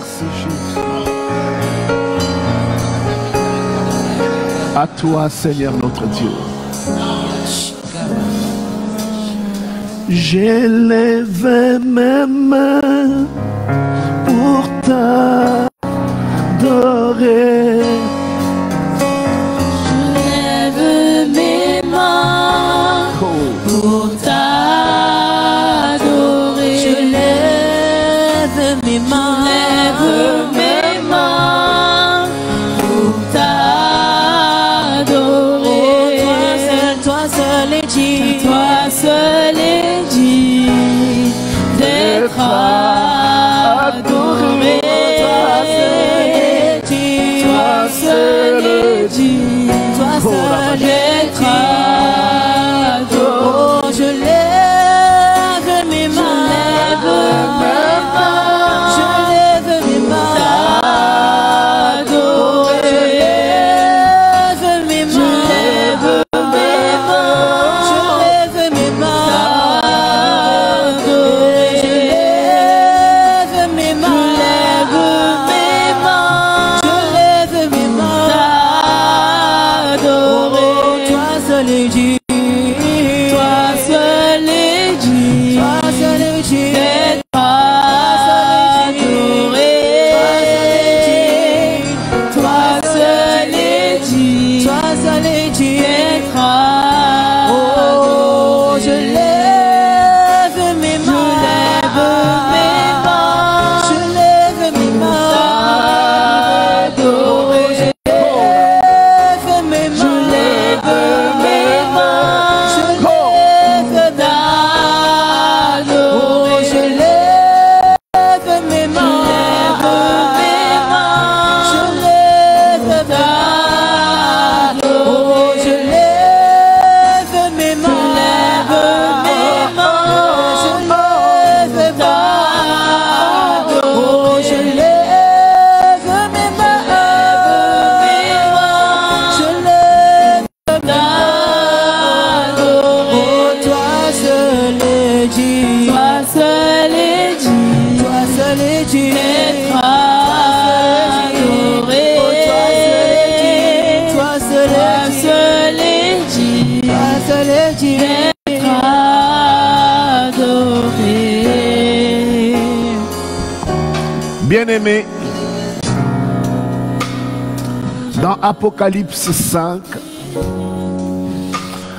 Merci Jésus. À toi, Seigneur notre Dieu. J'élève mes mains pour t'adorer. J'élève mes mains pour t'adorer. Je lève mes mains. Je lève mes mains pour t'adorer. Toi seul est dit, toi seul est dit d'être adoré. Toi seul est dit, toi seul est adoré. Je lève mes mains, je lève mes mains, t'adorer. Je lève mes mains, je lève mes mains, t'adorer. Je lève mes mains, je lève mes mains, t'adorer. Toi seul est dit, toi seul est dit, toi seul est dit d'être adoré. Toi seul est dit, toi seul est dit d'être adoré. Oh, je lève mes mains, je lève mes mains, t'adorer. Je lève mes mains, je lève mes mains, je lève d'adorer. Je lève mes mains, je lève d'adorer. Je lève mes mains, je lève d'adorer. Je lève mes mains, je lève d'adorer. Toi seul est dit, toi seul est dit, toi seul est dit d'être adoré. Toi seul est dit, toi seul est dit d'être adoré. Bien-aimés, dans Apocalypse 5,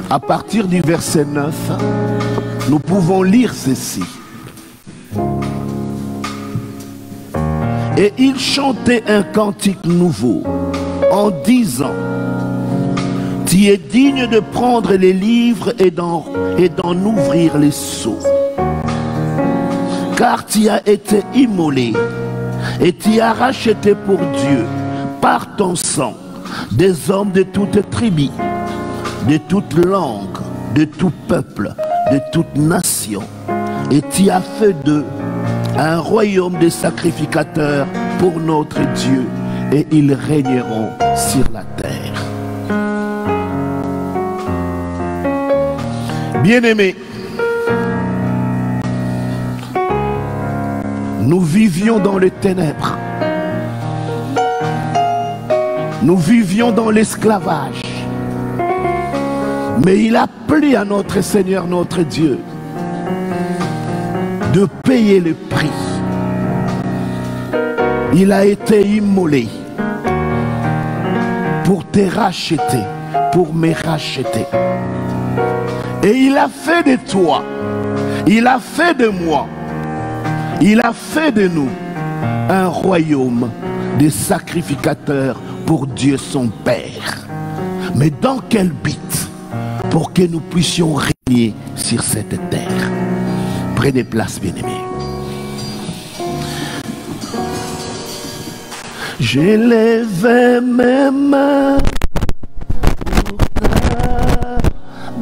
à partir du verset 9, nous pouvons lire ceci. Et il chantait un cantique nouveau en disant: Tu es digne de prendre les livres et d'en ouvrir les sceaux. Car tu as été immolé et tu as racheté pour Dieu par ton sang des hommes de toute tribu, de toute langue, de tout peuple, de toute nation. Et tu as fait d'eux un royaume de sacrificateurs pour notre Dieu, et ils régneront sur la terre. Bien-aimés, nous vivions dans les ténèbres. Nous vivions dans l'esclavage. Mais il a plu à notre Seigneur, notre Dieu, de payer le prix. Il a été immolé pour te racheter, pour me racheter. Et il a fait de toi, il a fait de moi, il a fait de nous un royaume de sacrificateurs pour Dieu son Père. Mais dans quel but? Pour que nous puissions régner sur cette terre. Prenez place, bien-aimés. J'élève mes mains pour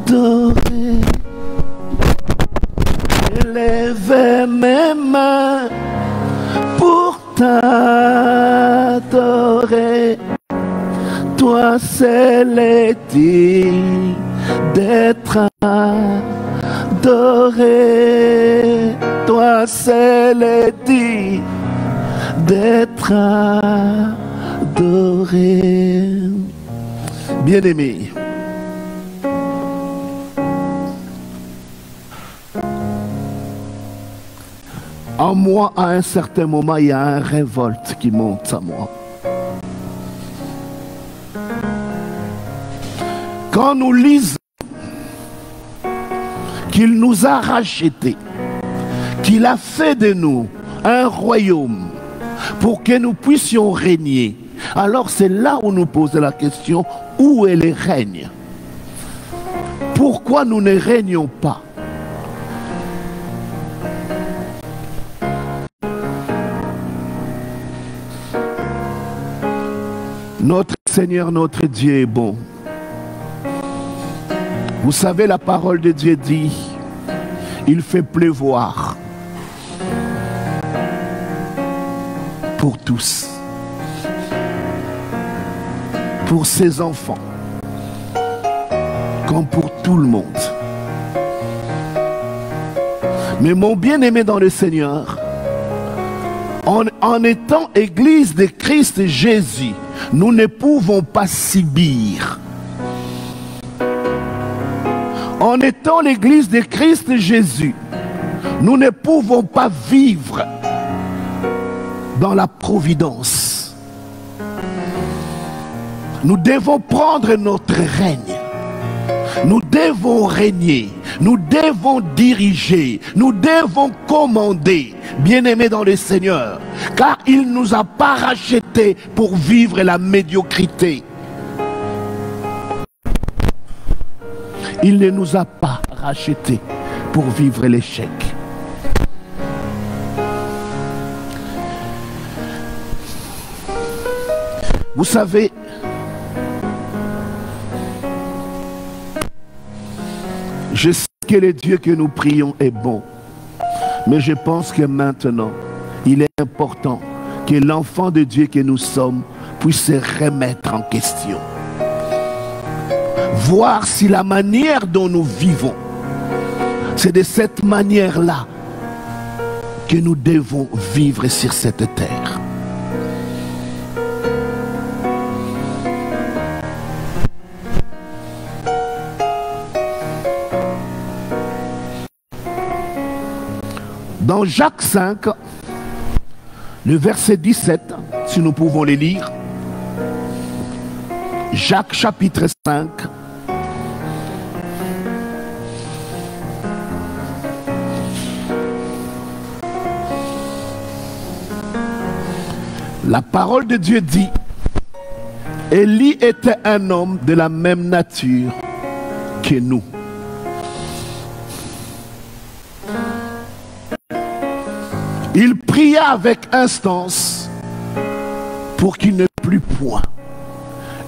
t'adorer. J'élève mes mains pour t'adorer. Toi seul est digne d'être adoré. Toi seul est digne d'être adoré. Bien-aimé, en moi, à un certain moment, il y a un révolte qui monte à moi. Quand nous lisons qu'il nous a rachetés, qu'il a fait de nous un royaume pour que nous puissions régner, alors c'est là où nous posons la question, où est le règne? Pourquoi nous ne régnons pas? Notre Seigneur, notre Dieu est bon. Vous savez, la parole de Dieu dit, il fait pleuvoir pour tous, pour ses enfants, comme pour tout le monde. Mais mon bien-aimé dans le Seigneur, en étant Église de Christ Jésus, nous ne pouvons pas subir. En étant l'Église de Christ Jésus, nous ne pouvons pas vivre dans la providence. Nous devons prendre notre règne. Nous devons régner. Nous devons diriger. Nous devons commander. Bien-aimés dans le Seigneur, car il ne nous a pas rachetés pour vivre la médiocrité. Il ne nous a pas rachetés pour vivre l'échec. Vous savez, je sais que le Dieu que nous prions est bon, mais je pense que maintenant, il est important que l'enfant de Dieu que nous sommes puisse se remettre en question. Voir si la manière dont nous vivons, c'est de cette manière-là que nous devons vivre sur cette terre. Dans Jacques 5, le verset 17, si nous pouvons les lire. Jacques chapitre 5. La parole de Dieu dit, Élie était un homme de la même nature que nous. Il pria avec instance pour qu'il ne plût point.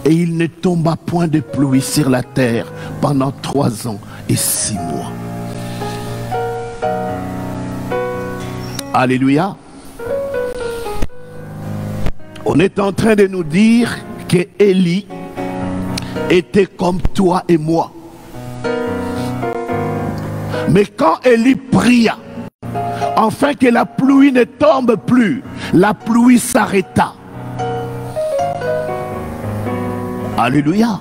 Et il ne tomba point de pluie sur la terre pendant 3 ans et 6 mois. Alléluia. On est en train de nous dire que Élie était comme toi et moi. Mais quand Élie pria, afin que la pluie ne tombe plus, la pluie s'arrêta. Alléluia.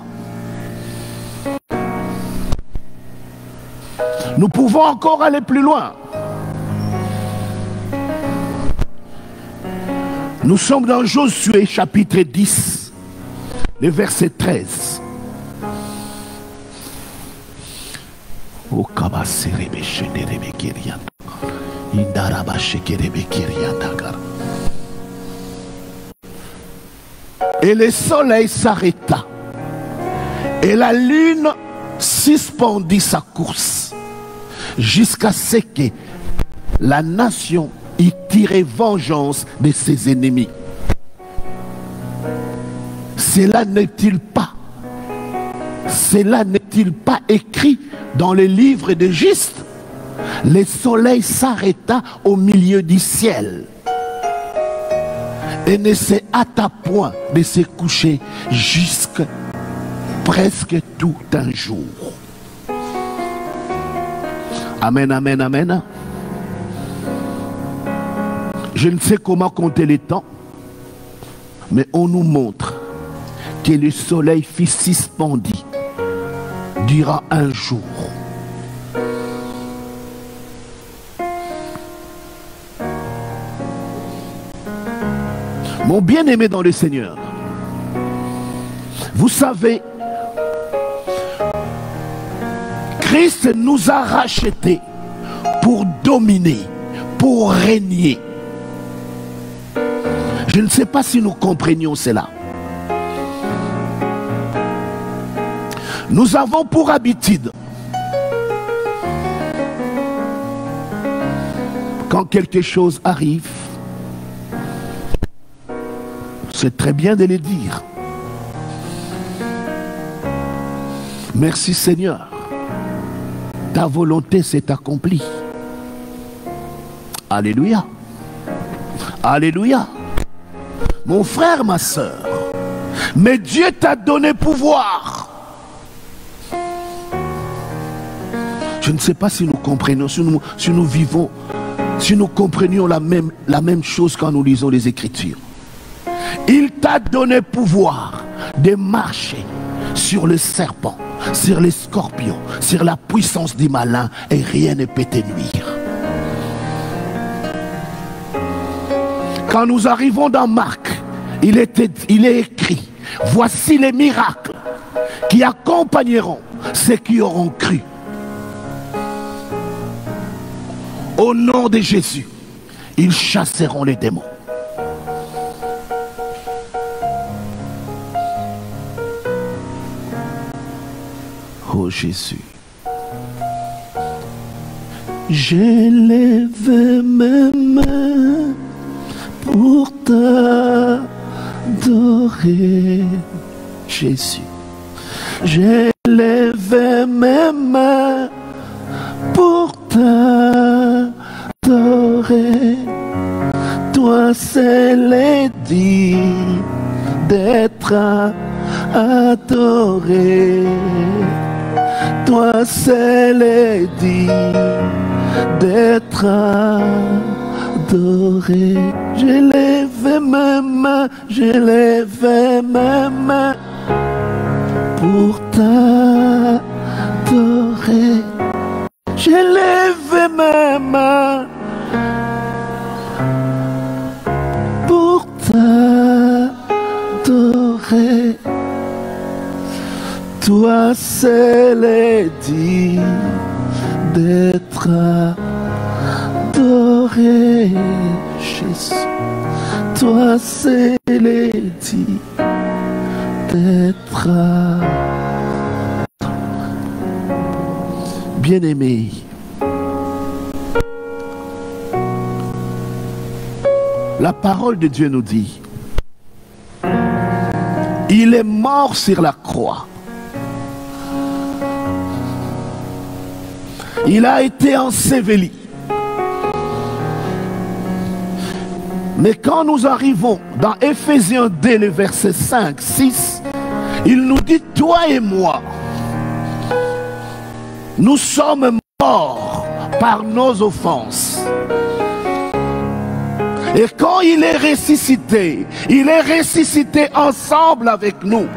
Nous pouvons encore aller plus loin. Nous sommes dans Josué chapitre 10, le verset 13. O et le soleil s'arrêta et la lune suspendit sa course jusqu'à ce que la nation y tirait vengeance de ses ennemis. Cela n'est-il pas écrit dans le livre de Juste? Le soleil s'arrêta au milieu du ciel et ne se hâta point de se coucher jusqu'à presque tout un jour. Amen, amen, amen. Je ne sais comment compter les temps, mais on nous montre que le soleil fut suspendu durant un jour. Mon bien-aimé dans le Seigneur, vous savez, Christ nous a rachetés pour dominer, pour régner. Je ne sais pas si nous comprenions cela. Nous avons pour habitude, quand quelque chose arrive, c'est très bien de le dire. Merci Seigneur, ta volonté s'est accomplie. Alléluia. Alléluia. Mon frère, ma soeur, mais Dieu t'a donné pouvoir. Je ne sais pas si nous comprenons, si nous vivons, si nous comprenions la même chose quand nous lisons les Écritures. Il t'a donné pouvoir de marcher sur le serpent, sur les scorpions, sur la puissance du malin, et rien ne peut te nuire. Quand nous arrivons dans Marc, il est écrit, voici les miracles qui accompagneront ceux qui auront cru. Au nom de Jésus, ils chasseront les démons. Oh Jésus, j'élève mes mains pour t'adorer, Jésus. J'élève mes mains pour t'adorer. Toi seul digne d'être adoré. Toi seul digne d'être adoré. J'élève mes mains, j'élève mes mains pour t'adorer. J'élève mes mains pour t'adorer. Toi seul digne d'être adoré, Jésus. Toi seul digne d'être bien-aimé. La parole de Dieu nous dit, il est mort sur la croix. Il a été enseveli. Mais quand nous arrivons dans Éphésiens 2, le verset 5, 6, il nous dit, toi et moi, nous sommes morts par nos offenses. Et quand il est ressuscité ensemble avec nous.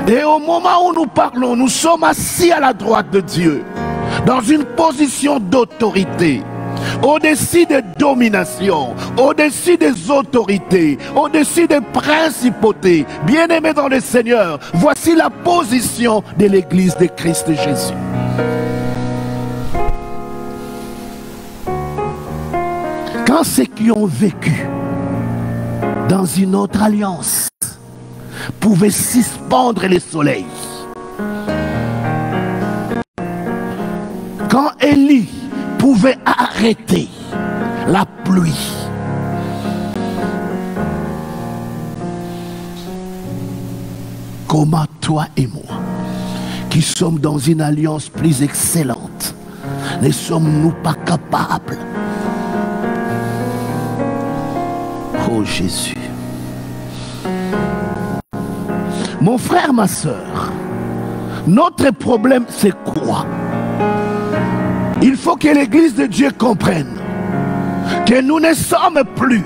Et au moment où nous parlons, nous sommes assis à la droite de Dieu, dans une position d'autorité, au-dessus des dominations, au-dessus des autorités, au-dessus des principautés. Bien-aimés dans le Seigneur, voici la position de l'Église de Christ Jésus. Quand ceux qui ont vécu dans une autre alliance pouvaient suspendre le soleil, quand Élie pouvait arrêter la pluie, comment toi et moi, qui sommes dans une alliance plus excellente, ne sommes-nous pas capables? Oh Jésus. Mon frère, ma soeur, notre problème c'est quoi? Il faut que l'Église de Dieu comprenne que nous ne sommes plus,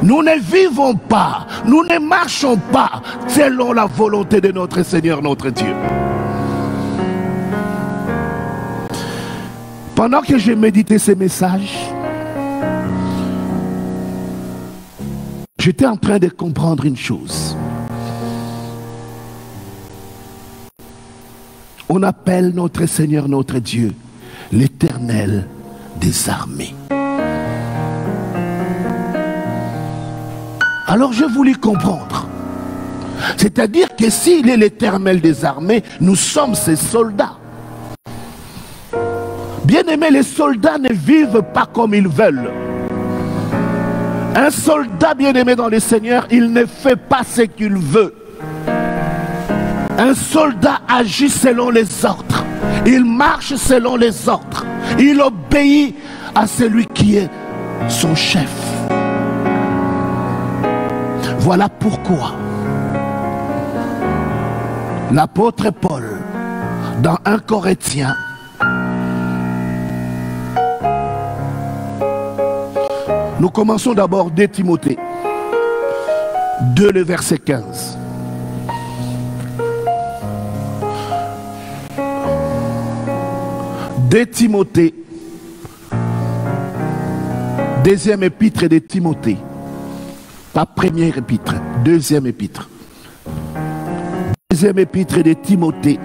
nous ne vivons pas, nous ne marchons pas selon la volonté de notre Seigneur, notre Dieu. Pendant que j'ai médité ces messages, j'étais en train de comprendre une chose. On appelle notre Seigneur, notre Dieu, l'Éternel des armées. Alors je voulais comprendre. C'est-à-dire que s'il est l'Éternel des armées, nous sommes ses soldats. Bien-aimés, les soldats ne vivent pas comme ils veulent. Un soldat bien-aimé dans le Seigneur, il ne fait pas ce qu'il veut. Un soldat agit selon les ordres. Il marche selon les ordres. Il obéit à celui qui est son chef. Voilà pourquoi l'apôtre Paul, dans 1 Corinthiens, nous commençons d'abord dès Timothée 2, le verset 15. De Timothée, deuxième épître de Timothée, pas première épître, deuxième épître. Deuxième épître de Timothée,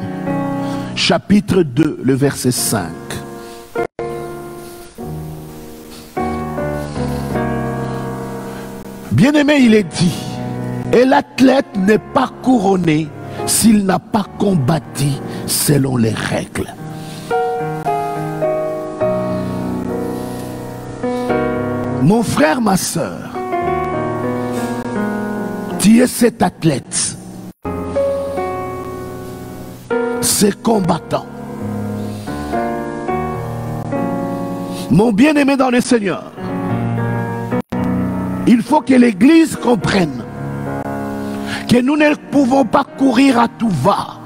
chapitre 2, le verset 5. Bien-aimé, il est dit, et l'athlète n'est pas couronné s'il n'a pas combattu selon les règles. Mon frère, ma soeur, tu es cet athlète, ce combattant. Mon bien-aimé dans le Seigneur, il faut que l'Église comprenne que nous ne pouvons pas courir à tout va.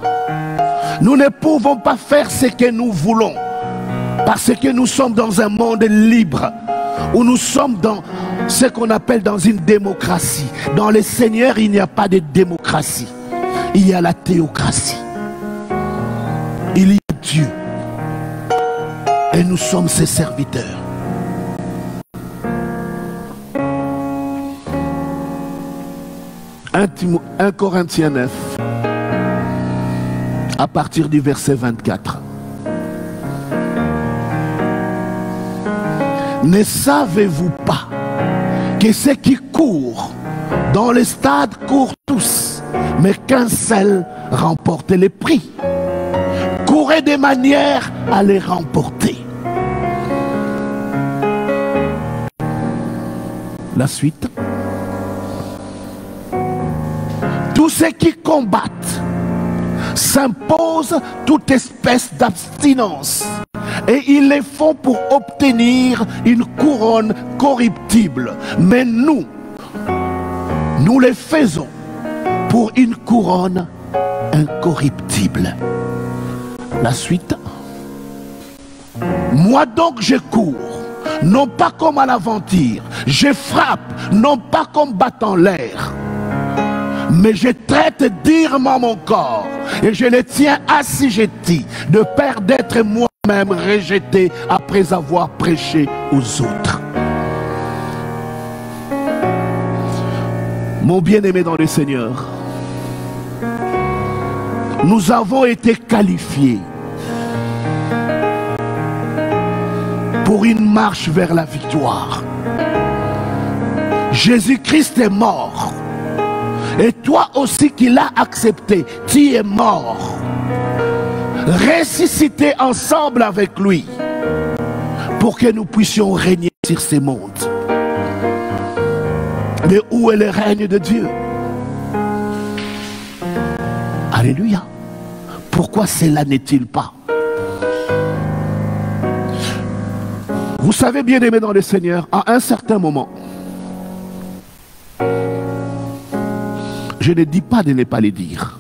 Nous ne pouvons pas faire ce que nous voulons, parce que nous sommes dans un monde libre, où nous sommes dans ce qu'on appelle dans une démocratie. Dans le Seigneur, il n'y a pas de démocratie. Il y a la théocratie. Il y a Dieu. Et nous sommes ses serviteurs. « 1 Corinthiens 9, à partir du verset 24. Ne savez-vous pas que ceux qui courent dans les stades courent tous, mais qu'un seul remporte les prix? Courez de manière à les remporter. » La suite. Tous ceux qui combattent s'imposent toute espèce d'abstinence, et ils le font pour obtenir une couronne corruptible. Mais nous le faisons pour une couronne incorruptible. La suite. Moi donc je cours, non pas comme à l'aventure, je frappe, non pas comme battant l'air, mais je traite durement mon corps et je le tiens assujetti, de peur d'être moi-même rejeté après avoir prêché aux autres. Mon bien-aimé dans le Seigneur, nous avons été qualifiés pour une marche vers la victoire. Jésus-Christ est mort. Et toi aussi qui l'as accepté, tu es mort. Ressuscité ensemble avec lui pour que nous puissions régner sur ces mondes. Mais où est le règne de Dieu? Alléluia. Pourquoi cela n'est-il pas? Vous savez, bien-aimés dans le Seigneur, à un certain moment, je ne dis pas de ne pas les dire.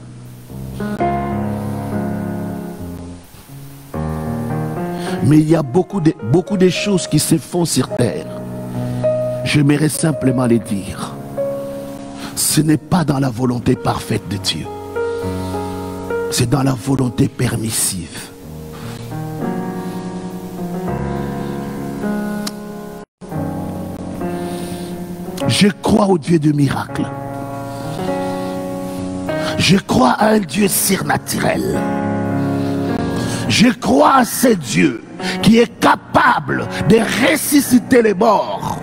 Mais il y a beaucoup de choses qui se font sur terre j'aimerais simplement les dire. Ce n'est pas dans la volonté parfaite de Dieu. C'est dans la volonté permissive. Je crois au Dieu de miracles. Je crois à un Dieu surnaturel. Je crois à ce Dieu qui est capable de ressusciter les morts.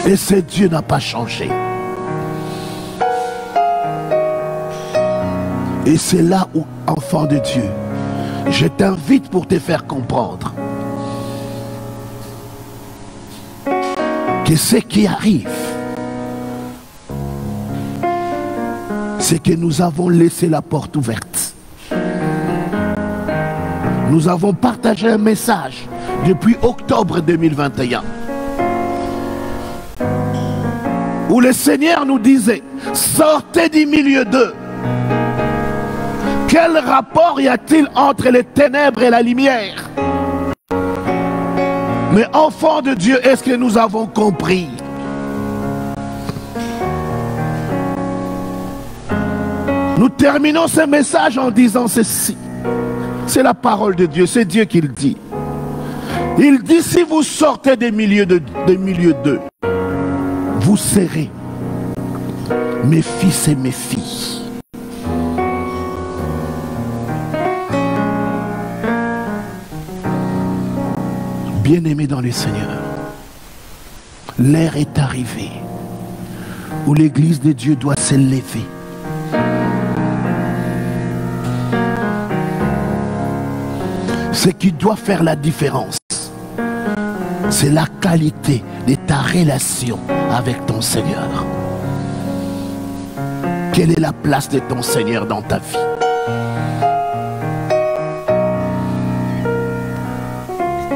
Et ce Dieu n'a pas changé. Et c'est là où, enfant de Dieu, je t'invite pour te faire comprendre que ce qui arrive, c'est que nous avons laissé la porte ouverte. Nous avons partagé un message depuis octobre 2021 où le Seigneur nous disait: sortez du milieu d'eux. Quel rapport y a-t-il entre les ténèbres et la lumière? Mais enfants de Dieu, est-ce que nous avons compris? Nous terminons ce message en disant ceci. C'est la parole de Dieu, c'est Dieu qui le dit. Il dit: si vous sortez des milieux d'eux, vous serez mes fils et mes filles. Bien-aimés dans le Seigneur, l'heure est arrivée où l'Église de Dieu doit s'élever. Ce qui doit faire la différence, c'est la qualité de ta relation avec ton Seigneur. Quelle est la place de ton Seigneur dans ta vie?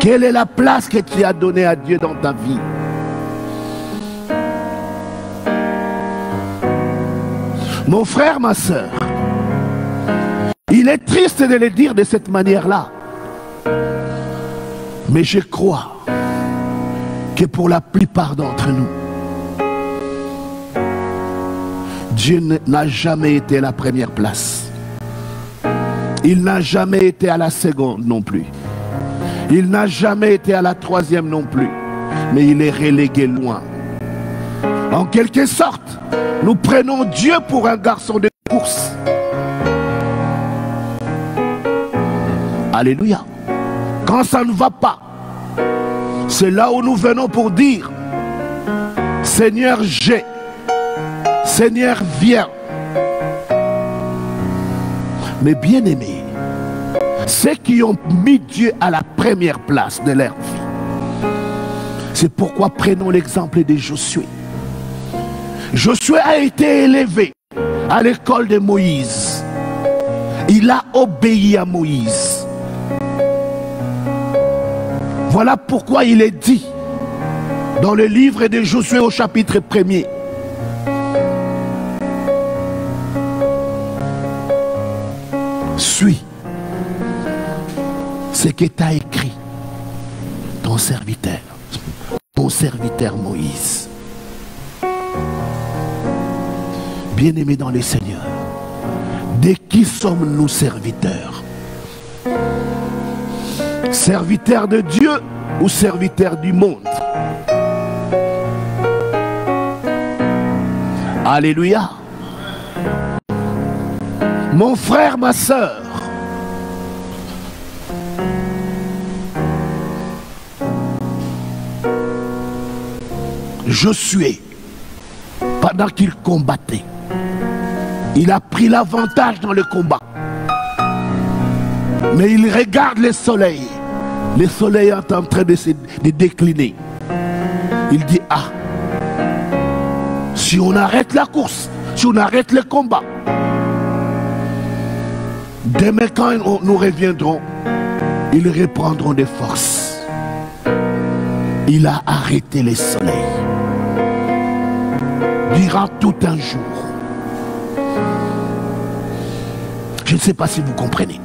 Quelle est la place que tu as donnée à Dieu dans ta vie? Mon frère, ma soeur, il est triste de le dire de cette manière-là. Mais je crois que pour la plupart d'entre nous, Dieu n'a jamais été à la première place. Il n'a jamais été à la seconde non plus. Il n'a jamais été à la troisième non plus. Mais il est relégué loin. En quelque sorte, nous prenons Dieu pour un garçon de course. Alléluia. Quand ça ne va pas, c'est là où nous venons pour dire: Seigneur, j'ai. Seigneur, viens. Mais bien-aimés, ceux qui ont mis Dieu à la première place de leur vie, c'est pourquoi prenons l'exemple de Josué. Josué a été élevé à l'école de Moïse. Il a obéi à Moïse. Voilà pourquoi il est dit dans le livre de Josué au chapitre 1er: suis ce que t'a écrit ton serviteur Moïse. Bien-aimés dans le Seigneur, de qui sommes-nous serviteurs? Serviteurs de Dieu ou serviteurs du monde? Alléluia. Mon frère, ma soeur, Josué, pendant qu'il combattait, il a pris l'avantage dans le combat. Mais il regarde le soleil. Le soleil est en train de décliner. Il dit: ah, si on arrête la course, si on arrête le combat, demain quand nous reviendrons, ils reprendront des forces. Il a arrêté le soleil durant tout un jour. Je ne sais pas si vous comprenez.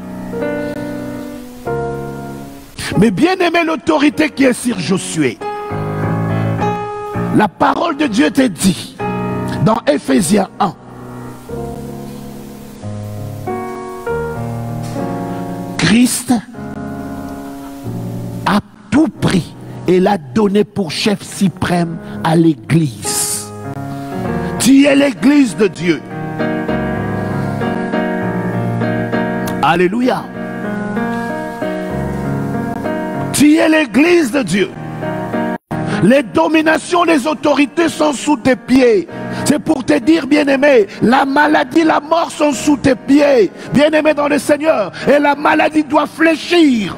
Mais bien aimé, l'autorité qui est sur Josué, la parole de Dieu te dit dans Éphésiens 1, Christ a tout pris et l'a donné pour chef suprême à l'église. Tu es l'église de Dieu. Alléluia. Tu es l'église de Dieu. Les dominations, les autorités sont sous tes pieds. C'est pour te dire, bien-aimé, la maladie, la mort sont sous tes pieds. Bien-aimé dans le Seigneur. Et la maladie doit fléchir.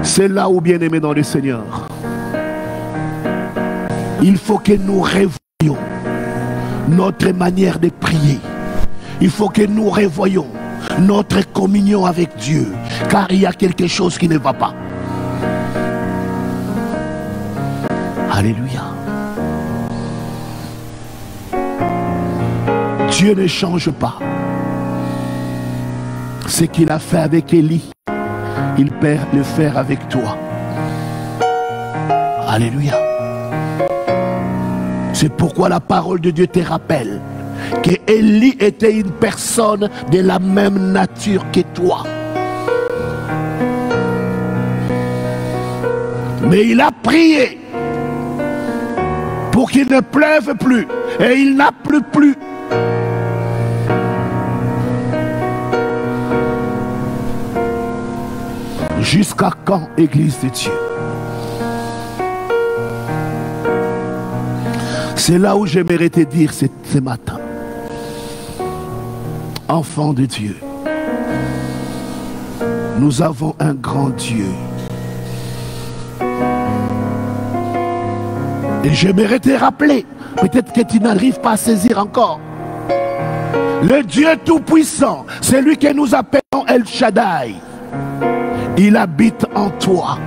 C'est là où, bien-aimé dans le Seigneur, il faut que nous revoyions notre manière de prier. Il faut que nous revoyions notre communion avec Dieu. Car il y a quelque chose qui ne va pas. Alléluia. Dieu ne change pas. Ce qu'il a fait avec Élie, il peut le faire avec toi. Alléluia. C'est pourquoi la parole de Dieu te rappelle que Élie était une personne de la même nature que toi. Mais il a prié pour qu'il ne pleuve plus. Et il n'a plus. Jusqu'à quand, Église de Dieu? C'est là où j'aimerais te dire ce matin. Enfant de Dieu, nous avons un grand Dieu. Et j'aimerais te rappeler, peut-être que tu n'arrives pas à saisir encore. Le Dieu Tout-Puissant, c'est lui que nous appelons El Shaddai. Il habite en toi.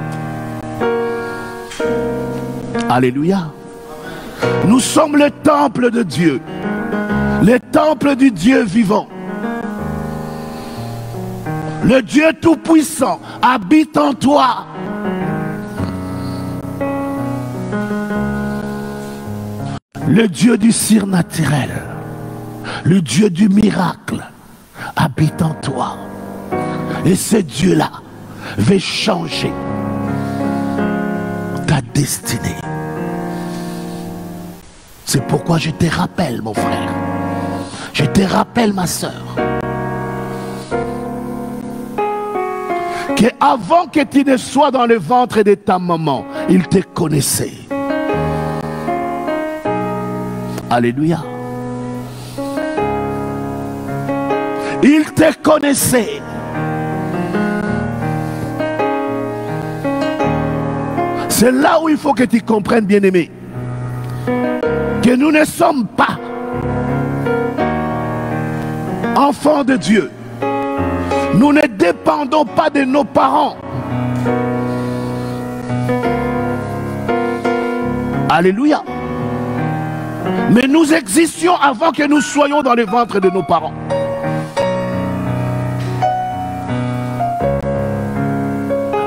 Alléluia. Nous sommes le temple de Dieu. Le temple du Dieu vivant. Le Dieu Tout-Puissant habite en toi. Le Dieu du surnaturel, le Dieu du miracle habite en toi. Et ce Dieu-là veut changer ta destinée. C'est pourquoi je te rappelle, mon frère. Je te rappelle, ma soeur, qu'avant que tu ne sois dans le ventre de ta maman, il te connaissait. Alléluia. Il te connaissait. C'est là où il faut que tu comprennes, bien-aimé, que nous ne sommes pas enfants de Dieu. Nous ne dépendons pas de nos parents. Alléluia. Mais nous existions avant que nous soyons dans le ventre de nos parents.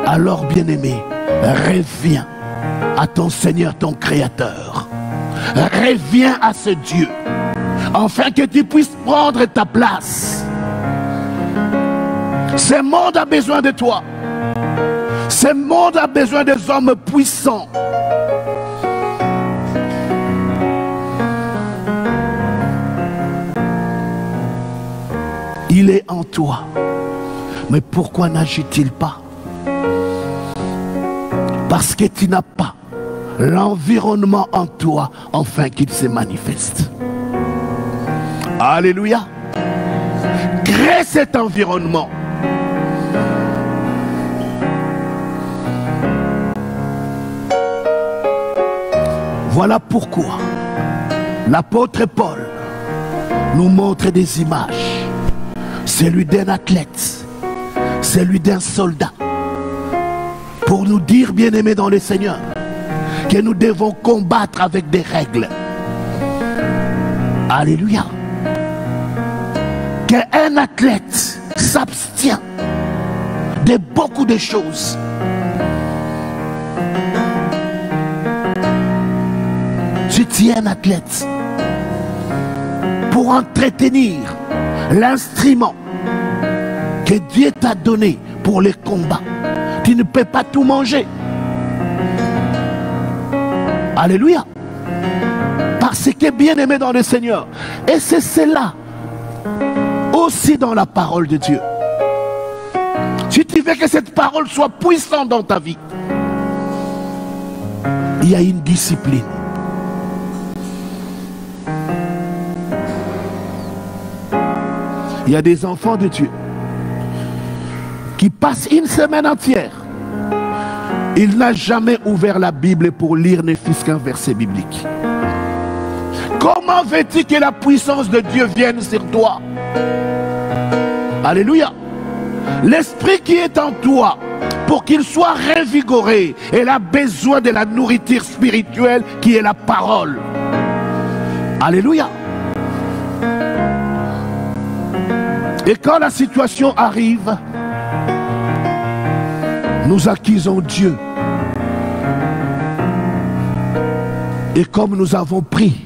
Alors, bien-aimé, reviens à ton Seigneur, ton Créateur. Reviens à ce Dieu, afin que tu puisses prendre ta place. Ce monde a besoin de toi. Ce monde a besoin des hommes puissants. Il est en toi. Mais pourquoi n'agit-il pas? Parce que tu n'as pas l'environnement en toi afin qu'il se manifeste. Alléluia. Crée cet environnement. Voilà pourquoi l'apôtre Paul nous montre des images. Celui d'un athlète, celui d'un soldat, pour nous dire, bien-aimés dans le Seigneur, que nous devons combattre avec des règles. Alléluia. qu'un athlète s'abstient de beaucoup de choses. Si tu es un athlète, pour entretenir l'instrument que Dieu t'a donné pour les combats, tu ne peux pas tout manger. Alléluia. Parce que bien aimé dans le Seigneur. Et c'est cela aussi dans la parole de Dieu. Si tu veux que cette parole soit puissante dans ta vie, il y a une discipline. Il y a des enfants de Dieu qui passent une semaine entière. Il n'a jamais ouvert la Bible pour lire ne fût-ce qu'un verset biblique. Comment veux-tu que la puissance de Dieu vienne sur toi? Alléluia. L'esprit qui est en toi, pour qu'il soit revigoré, il a besoin de la nourriture spirituelle qui est la parole. Alléluia. Et quand la situation arrive, nous accusons Dieu. Et comme nous avons pris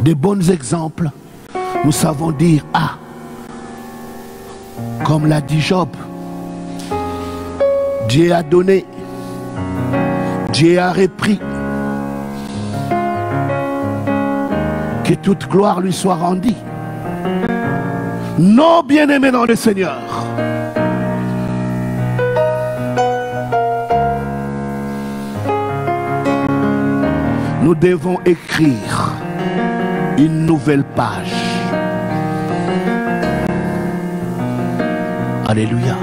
de bons exemples, nous savons dire, ah, comme l'a dit Job, Dieu a donné, Dieu a repris, que toute gloire lui soit rendue. Non, bien-aimés dans le Seigneur, nous devons écrire une nouvelle page. Alléluia.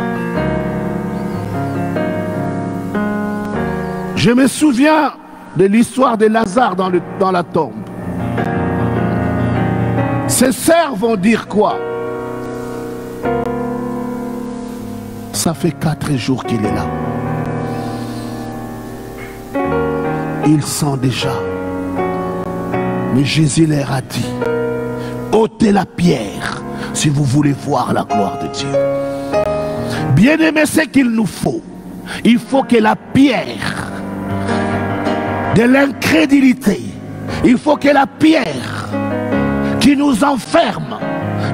Je me souviens de l'histoire de Lazare dans la tombe. Ses sœurs vont dire quoi? Ça fait 4 jours qu'il est là. Il sent déjà. Mais Jésus leur a dit, ôtez la pierre si vous voulez voir la gloire de Dieu. Bien aimé, c'est qu'il nous faut. Il faut que la pierre de l'incrédulité, il faut que la pierre qui nous enferme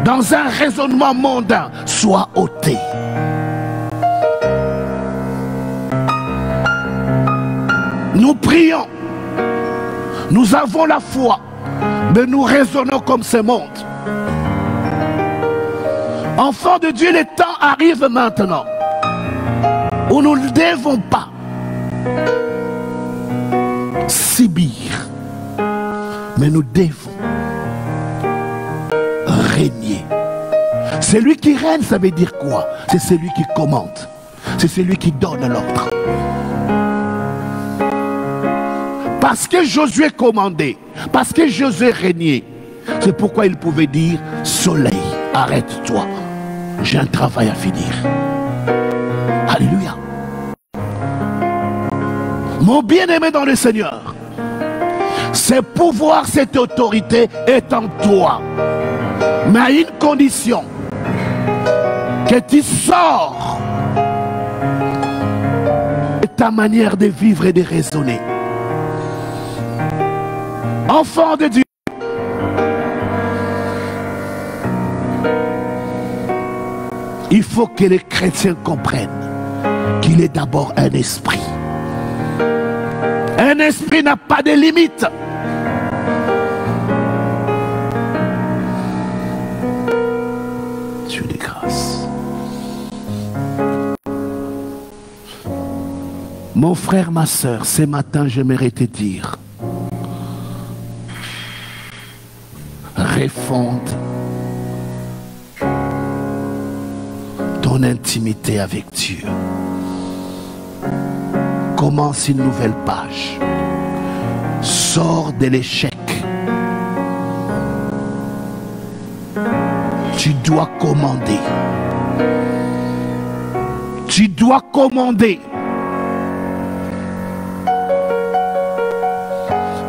dans un raisonnement mondain soit ôtée. Nous prions, nous avons la foi, mais nous raisonnons comme ce monde. Enfants de Dieu, le temps arrive maintenant où nous ne devons pas subir, mais nous devons régner. Celui qui règne, ça veut dire quoi? C'est celui qui commande, c'est celui qui donne l'ordre. Parce que Josué commandait, parce que Josué régnait, c'est pourquoi il pouvait dire, soleil, arrête-toi, j'ai un travail à finir. Alléluia. Mon bien-aimé dans le Seigneur, ce pouvoir, cette autorité est en toi, mais à une condition, que tu sors de ta manière de vivre et de raisonner. Enfant de Dieu, il faut que les chrétiens comprennent qu'il est d'abord un esprit. Un esprit n'a pas de limite. Dieu des grâces. Mon frère, ma soeur, ce matin, j'aimerais te dire, refonde ton intimité avec Dieu. Commence une nouvelle page. Sors de l'échec. Tu dois commander. Tu dois commander.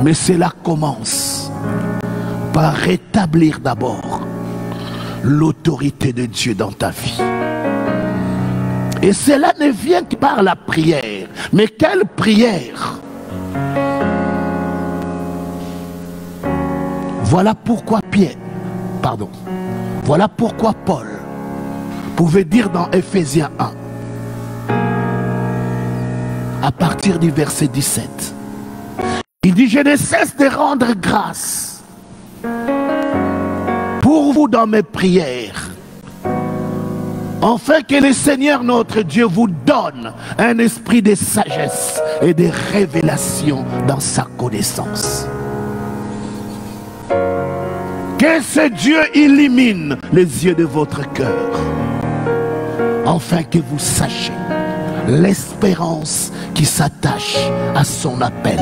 Mais cela commence par rétablir d'abord l'autorité de Dieu dans ta vie. Et cela ne vient que par la prière. Mais quelle prière? Voilà pourquoi voilà pourquoi Paul pouvait dire dans Ephésiens 1, à partir du verset 17, il dit: je ne cesse de rendre grâce pour vous dans mes prières, afin que le Seigneur notre Dieu vous donne un esprit de sagesse et de révélation dans sa connaissance. Que ce Dieu illumine les yeux de votre cœur, afin que vous sachiez l'espérance qui s'attache à son appel.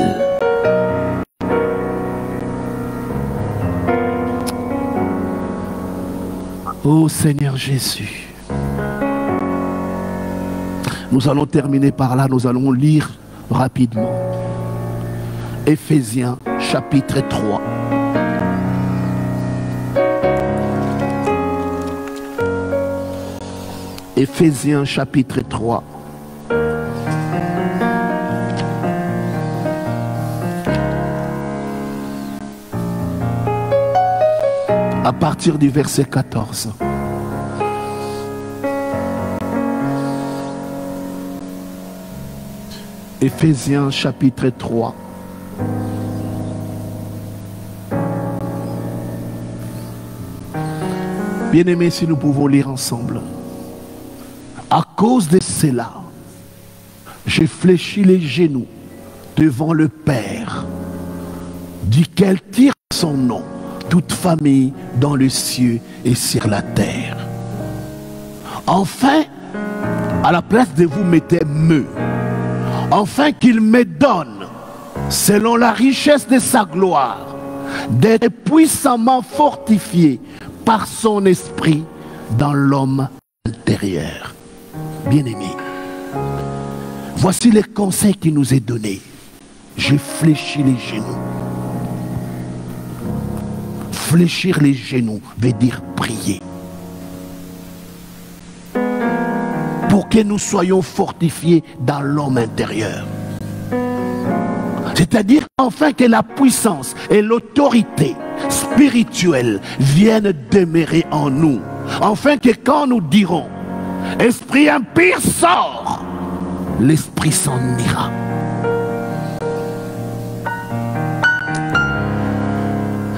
Ô Seigneur Jésus, nous allons terminer par là, nous allons lire rapidement Ephésiens chapitre 3. Ephésiens chapitre 3. À partir du verset 14. Ephésiens chapitre 3. Bien-aimés, si nous pouvons lire ensemble. À cause de cela, j'ai fléchi les genoux devant le Père, duquel tire son nom toute famille dans le ciel et sur la terre. Enfin, à la place de vous mettez me, enfin qu'il me donne, selon la richesse de sa gloire, d'être puissamment fortifié par son esprit dans l'homme intérieur. Bien-aimé, voici les conseils qui nous est donné. J'ai fléchi les genoux. Fléchir les genoux veut dire prier. Pour que nous soyons fortifiés dans l'homme intérieur. C'est-à-dire enfin que la puissance et l'autorité spirituelle viennent demeurer en nous. Afin que quand nous dirons esprit impur sort, l'esprit s'en ira.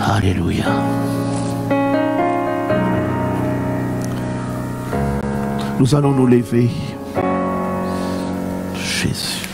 Alléluia. Nous allons nous lever. Jésus.